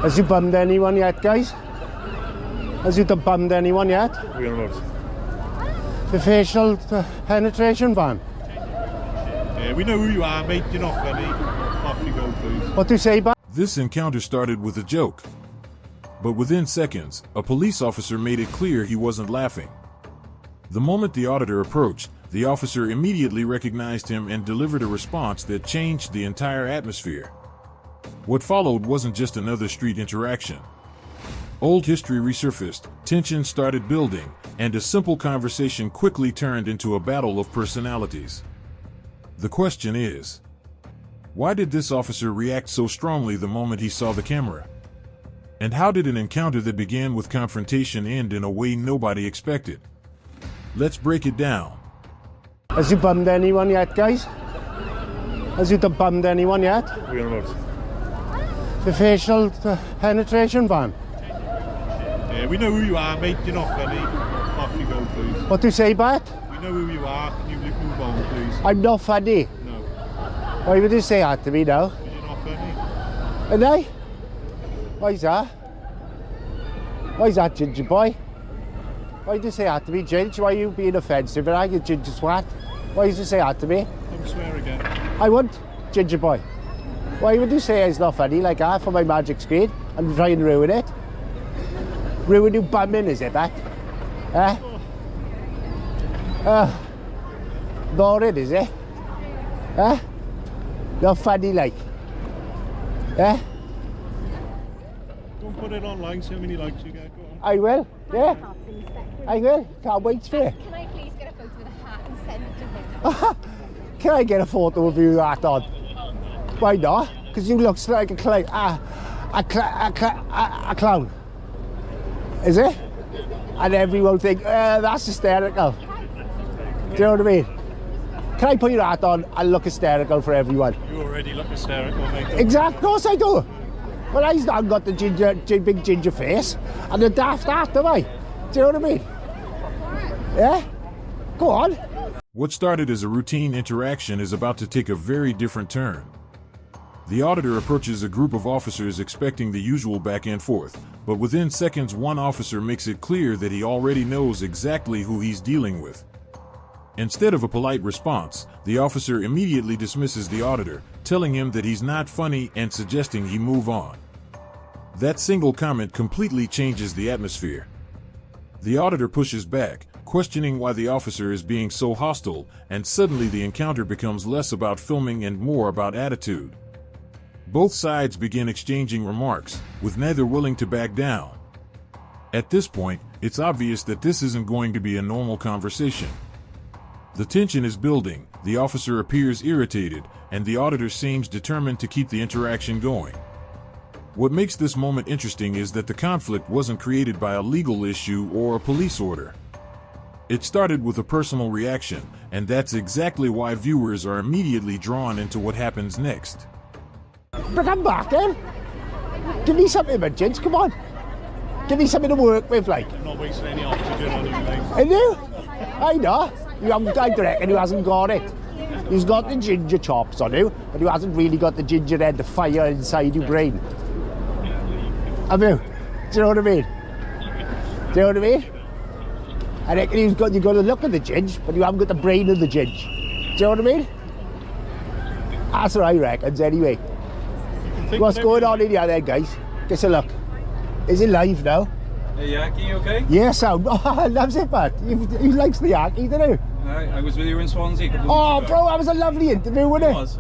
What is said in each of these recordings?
Has you bummed anyone yet, guys? Has you bummed anyone yet? We're not. The facial penetration van. Yeah, we know who you are, mate. You're not funny. Off you go, please. What do you say, ba? This encounter started with a joke. But within seconds, a police officer made it clear he wasn't laughing. The moment the auditor approached, the officer immediately recognized him and delivered a response that changed the entire atmosphere. What followed wasn't just another street interaction. Old history resurfaced, tension started building, and a simple conversation quickly turned into a battle of personalities. The question is, why did this officer react so strongly the moment he saw the camera? And how did an encounter that began with confrontation end in a way nobody expected? Let's break it down. Has you bummed anyone yet, guys? Has you bummed anyone yet? We're not. The facial penetration van. Yeah, we know who you are, mate. You're not funny. Off you go, please. What do you say, Bat? We know who you are. Can you move on, please? I'm not funny. No. Why would you say that to me now? Because you're not funny. And I? Why's that? Why's that, ginger boy? Why do you say that to me, Ginge? Why are you being offensive? And I get ginger swat. Why did you say that to me? Don't swear again. I won't, ginger boy. Why would you say it's not funny like that for my magic screen and try and ruin it? Ruin you bumming, is it, Bat? Eh? Not it, is it? Eh? Not funny like? Eh? Don't put it online, see how many likes you get. Go on. I will, yeah. I will. Can't wait for it. Can I please get a photo with a hat and send it to him? Can I get a photo of you with that on? Why not? Because you look like a clown. Is it? And everyone think, that's hysterical. Do you know what I mean? Can I put your hat on and look hysterical for everyone? You already look hysterical, mate. Exactly, of course I do. Well, I've not got the big ginger face and the daft hat, have I? Do you know what I mean? Yeah? Go on. What started as a routine interaction is about to take a very different turn. The auditor approaches a group of officers expecting the usual back and forth, but within seconds one officer makes it clear that he already knows exactly who he's dealing with. Instead of a polite response, the officer immediately dismisses the auditor, telling him that he's not funny and suggesting he move on. That single comment completely changes the atmosphere. The auditor pushes back, questioning why the officer is being so hostile, and suddenly the encounter becomes less about filming and more about attitude. Both sides begin exchanging remarks, with neither willing to back down. At this point, it's obvious that this isn't going to be a normal conversation. The tension is building, the officer appears irritated, and the auditor seems determined to keep the interaction going. What makes this moment interesting is that the conflict wasn't created by a legal issue or a police order. It started with a personal reaction, and that's exactly why viewers are immediately drawn into what happens next. But I'm back then. Give me something, man, gents, come on. Give me something to work with, like. I'm not wasting any oxygen on you, mate. I do. I know. I reckon who hasn't got it. He's got the ginger chops on you, but he hasn't really got the ginger head, the fire inside your brain. Have you? Do you know what I mean? Do you know what I mean? I reckon you've got the look of the ginge, but you haven't got the brain of the ginge. Do you know what I mean? That's what I reckon, anyway. What's going on in here then, guys? Guess a look. Is it live now? Hey, Yaki, you okay? Yes, sound. Oh, loves it, man. He likes the Yaki, doesn't he? I was with you in Swansea. Oh, bro, that was a lovely interview, wasn't it? It was.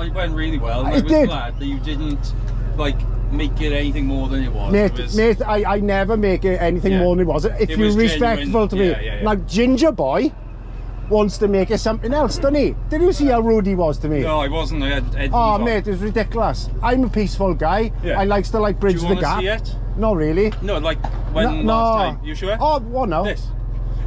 It went really well. And I was did. glad that you didn't, like, make it anything more than it was. Mate, I never make it anything more than it was. If you're respectful to me. Like, Ginger Boy wants to make it something else, doesn't he? Did you see how rude he was to me? No, I wasn't. I had headphones on. Mate, it was ridiculous. I'm a peaceful guy. Yeah. I likes to, like, bridge the gap. Do you want to see it? Not really. No, like, when last time? You sure? Oh, what now? This?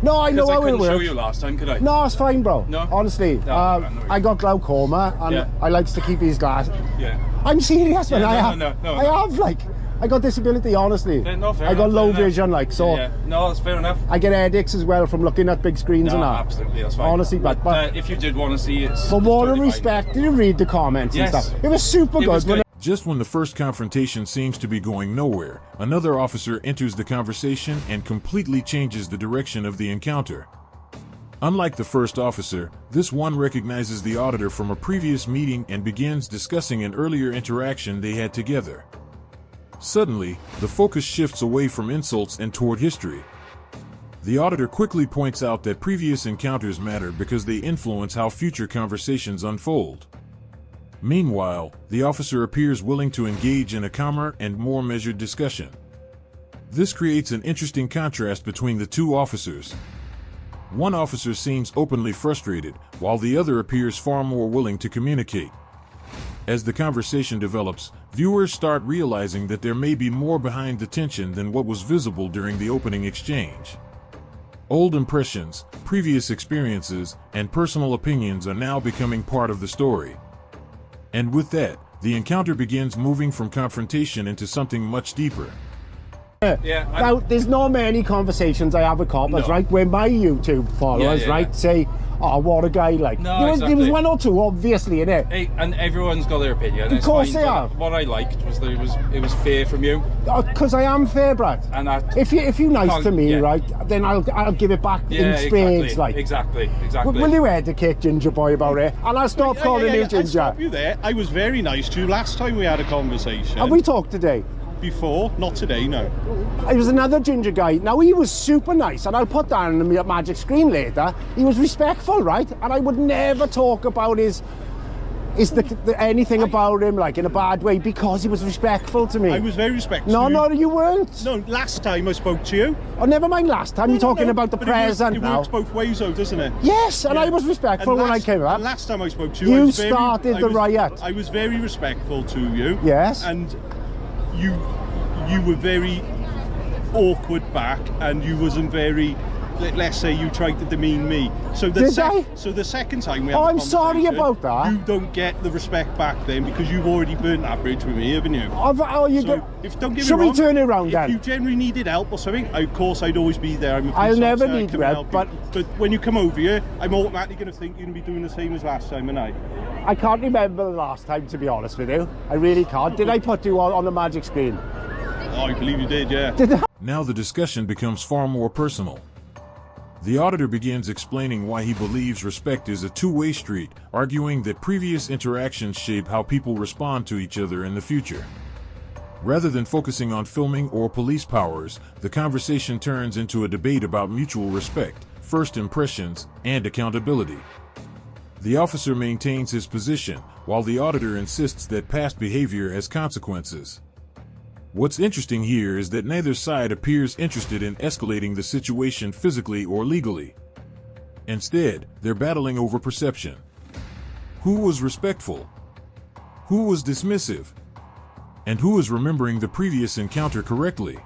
No, I know how it works. I couldn't show you last time, could I? No, it's fine, bro. No? Honestly, No, I got glaucoma and I likes to keep his glass. Yeah. I'm serious, man. No, I have, like, I got disability, honestly. No, fair I got enough, low fair vision, like, so. Yeah. No, that's fair enough. I get headaches as well from looking at big screens and that. Absolutely, that's fine. Honestly, but if you did want to see it, for more than respect, did you read the comments and stuff? It was super good. Just when the first confrontation seems to be going nowhere, another officer enters the conversation and completely changes the direction of the encounter. Unlike the first officer, this one recognizes the auditor from a previous meeting and begins discussing an earlier interaction they had together. Suddenly, the focus shifts away from insults and toward history. The auditor quickly points out that previous encounters matter because they influence how future conversations unfold. Meanwhile, the officer appears willing to engage in a calmer and more measured discussion. This creates an interesting contrast between the two officers. One officer seems openly frustrated, while the other appears far more willing to communicate. As the conversation develops, viewers start realizing that there may be more behind the tension than what was visible during the opening exchange. Old impressions, previous experiences, and personal opinions are now becoming part of the story. And with that, the encounter begins moving from confrontation into something much deeper. Yeah. Now, there's not many conversations I have with coppers, No. right? Where my YouTube followers, Yeah. right, say, "Oh, what a guy!" Like, No, there was exactly. one or two, obviously, innit? Hey, and everyone's got their opinion. Of course fine, they but have. What I liked was that it was fair from you, Because I am fair, Brad. and that. If you're nice Can't- to me, yeah. right, then I'll give it back Yeah, in spades, exactly, like. exactly. Will you educate Ginger Boy about it? And I'll stop calling you I'll Ginger. stop you there. I was very nice to you last time we had a conversation. Have we talked today? Before? Not today, no. It was another ginger guy. Now, he was super nice, and I'll put that on the magic screen later. He was respectful, right? And I would never talk about anything about him, like, in a bad way, because he was respectful to me. I was very respectful. No, you weren't. No, last time I spoke to you. Oh, never mind last time. You're talking about the but present it now. works both ways, though, doesn't it? Yes, and Yeah. I was respectful And when I last- came up. and last time I spoke to you, You I was very, started the riot. I was very respectful to you. Yes. And you were very awkward back, and you wasn't very. Let's say you tried to demean me. So Did I? So the second time we Oh, had a I'm sorry conversation, about that. You don't get the respect back then because you've already burnt that bridge with me, haven't you? Don't get me Should wrong, we turn it around if then? you genuinely needed help or something, of course I'd always be there. I'm a police I'll never officer, I need can help, help but- you. But when you come over here, I'm automatically going to think you're going to be doing the same as last time, and I can't remember the last time, to be honest with you. I really can't. Did I put you on the magic screen? Oh, I believe you did, yeah. Did I? Now the discussion becomes far more personal. The auditor begins explaining why he believes respect is a two-way street, arguing that previous interactions shape how people respond to each other in the future. Rather than focusing on filming or police powers, the conversation turns into a debate about mutual respect, first impressions, and accountability. The officer maintains his position, while the auditor insists that past behavior has consequences. What's interesting here is that neither side appears interested in escalating the situation physically or legally. Instead, they're battling over perception. Who was respectful? Who was dismissive? And who is remembering the previous encounter correctly?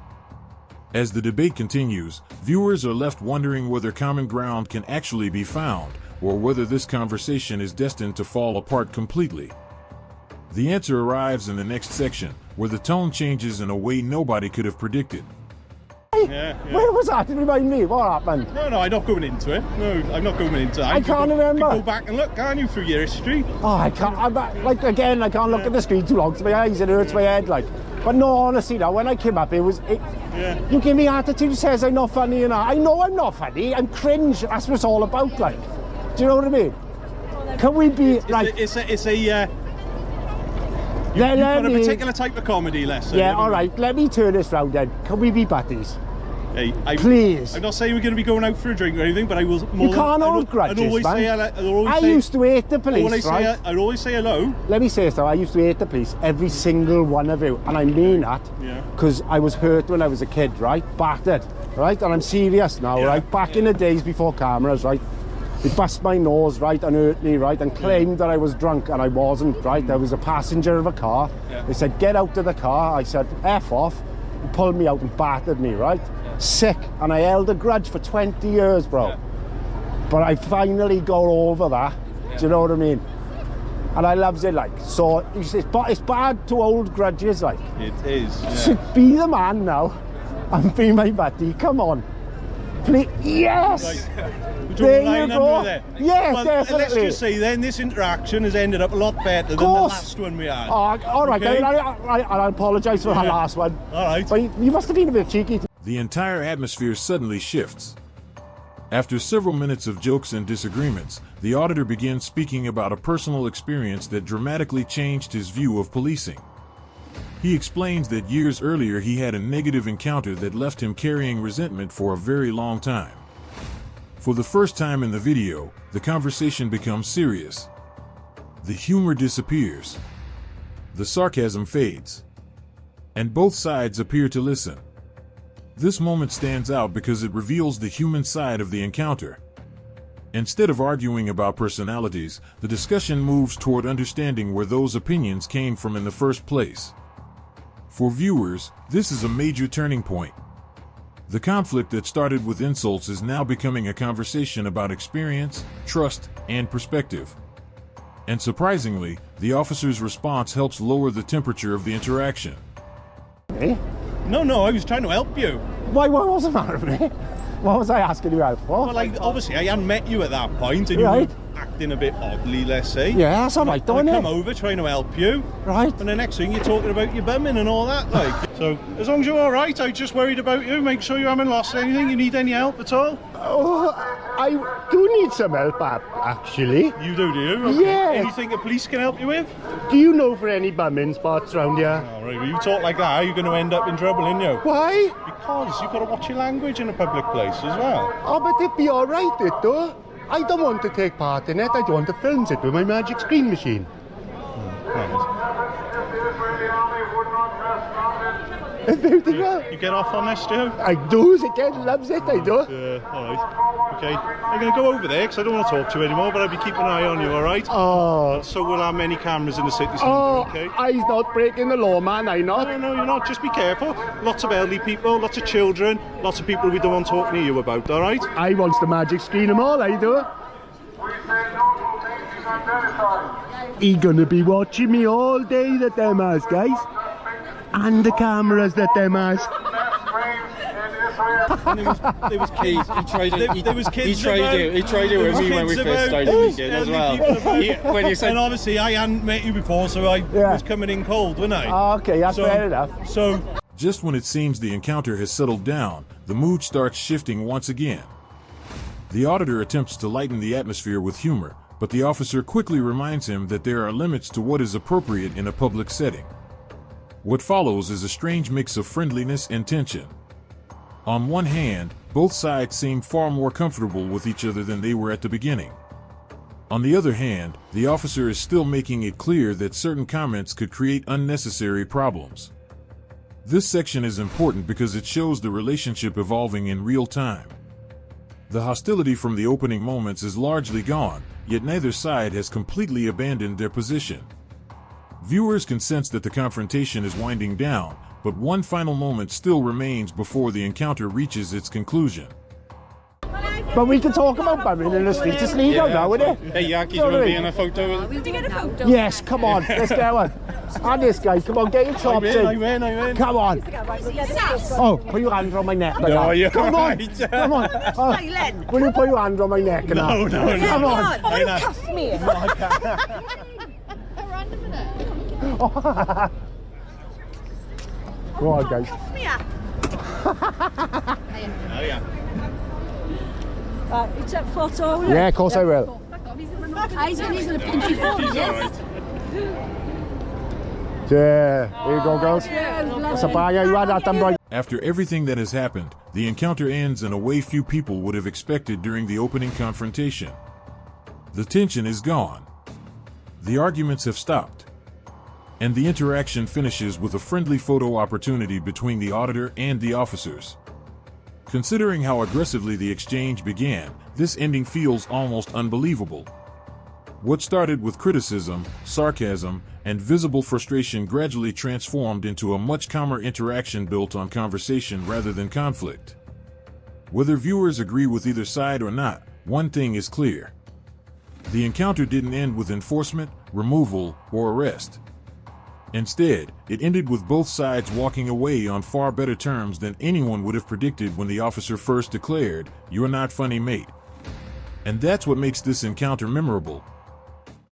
As the debate continues, viewers are left wondering whether common ground can actually be found, or whether this conversation is destined to fall apart completely. The answer arrives in the next section, where the tone changes in a way nobody could have predicted. Yeah. Where was that? Remind me, what happened? No, I'm not going into it. No, I'm not going into it. I can't remember. You can go back and look, can't you, through your history? Oh, I can't, I can't look at the screen too long to my eyes, it hurts my head, like. But no, honestly, now, when I came up, Yeah. you give me attitude, says I'm not funny, you know. I know I'm not funny, I'm cringe, that's what it's all about, like. Do you know what I mean? Can we be, like... You've got a particular type of comedy lesson. Yeah, all right, let me turn this round then. Can we be buddies? Hey, Please. I'm not saying we're going to be going out for a drink or anything, but I will. You can't hold grudges, man. I used to hate the police, right? I'd always say hello. Let me say so, I used to hate the police, every single one of you, and I mean that, Yeah. because I was hurt when I was a kid, right? Battered, right? And I'm serious now, Yeah. right? Back in the days before cameras, right? They bust my nose, right, and hurt me, right, and claimed that I was drunk, and I wasn't, right? I was a passenger of a car. Yeah. They said, get out of the car. I said, F off. He pulled me out and battered me, right? Sick, and I held a grudge for 20 years, bro. Yeah. But I finally got over that. Do you know what I mean? And I loves it, like. So it's bad to hold grudges, like. It is. So Yeah. be the man now and be my buddy. Come on. Please, yes! Right. We're There drawing a you line go. under there. Yes, well, definitely. Let's just say then this interaction has ended up a lot better than the course. last one we had. Oh, all right, Okay. I apologise for the last one. All right. But you must have been a bit cheeky. The entire atmosphere suddenly shifts. After several minutes of jokes and disagreements, the auditor begins speaking about a personal experience that dramatically changed his view of policing. He explains that years earlier he had a negative encounter that left him carrying resentment for a very long time. For the first time in the video, the conversation becomes serious. The humor disappears. The sarcasm fades. And both sides appear to listen. This moment stands out because it reveals the human side of the encounter. Instead of arguing about personalities, the discussion moves toward understanding where those opinions came from in the first place. For viewers, this is a major turning point. The conflict that started with insults is now becoming a conversation about experience, trust, and perspective. And surprisingly, the officer's response helps lower the temperature of the interaction. Eh? No, I was trying to help you. Why, what was the matter with me? What was I asking you out for? Well, obviously I hadn't met you at that point, and Right. you were acting a bit oddly, let's say. Yeah, that's all right, I don't come it? over trying to help you, Right. and the next thing you're talking about your bumming and all that, like. So as long as you're all right, I'm just worried about you. Make sure you haven't lost anything. You need any help at all? Oh, I do need some help, actually. You do you? Okay. Yeah. Anything the police can help you with? Do you know for any bumming spots around here? All right, well, you talk like that, you're going to end up in trouble, ain't you? Why? Because you've got to watch your language in a public place as well. Oh, but it'd be all right, it though. I don't want to take part in it. I don't want to film it with my magic screen machine. You get off on this, Joe? I do. The kid loves it. I do. Yeah, all right. Okay. I'm going to go over there because I don't want to talk to you anymore, but I'll be keeping an eye on you, all right? Oh. So we'll have many cameras in the city centre, Oh, okay? I'm not breaking the law, man. I'm not. No, you're not. Just be careful. Lots of elderly people, lots of children, lots of people we don't want talking to you about, all right? I want the magic screen them all. I do. He gonna be watching me all day, that them has, guys. And the cameras that them has. And there was kids. He tried it. There was kids He tried about. it. He tried it There with was me when we kids first about. started the weekend as Elderly well. people about. When you said And obviously I hadn't met you before, so I was coming in cold, wasn't I? Okay, that's fair enough. So Just when it seems the encounter has settled down, the mood starts shifting once again. The auditor attempts to lighten the atmosphere with humor, but the officer quickly reminds him that there are limits to what is appropriate in a public setting. What follows is a strange mix of friendliness and tension. On one hand, both sides seem far more comfortable with each other than they were at the beginning. On the other hand, the officer is still making it clear that certain comments could create unnecessary problems. This section is important because it shows the relationship evolving in real time. The hostility from the opening moments is largely gone, yet neither side has completely abandoned their position. Viewers can sense that the confrontation is winding down, but one final moment still remains before the encounter reaches its conclusion. But we can talk about bumming in the street. It's legal now, isn't it? Hey, Yankees, You know want what to I be mean? in a photo with Did you get a photo? Yes, come on, let's get one. And this guy, come on, get your chops I in. win. Come on. Oh, put your hands on my neck. Like that. you're Come on, right. come on. Oh, will you put your hands on my neck? And No, that? no, no. Come on. Oh, you cuffed me. Go on, guys. Cuff me up. Oh, yeah. You take photo, will Yeah, of course I will. He's going to pinch your phone, yes? There you go, girls. That's a banger. You had that done right. After everything that has happened, the encounter ends in a way few people would have expected during the opening confrontation. The tension is gone. The arguments have stopped. And the interaction finishes with a friendly photo opportunity between the auditor and the officers. Considering how aggressively the exchange began, this ending feels almost unbelievable. What started with criticism, sarcasm, and visible frustration gradually transformed into a much calmer interaction built on conversation rather than conflict. Whether viewers agree with either side or not, one thing is clear. The encounter didn't end with enforcement, removal, or arrest. Instead, it ended with both sides walking away on far better terms than anyone would have predicted when the officer first declared, "You're not funny, mate." And that's what makes this encounter memorable.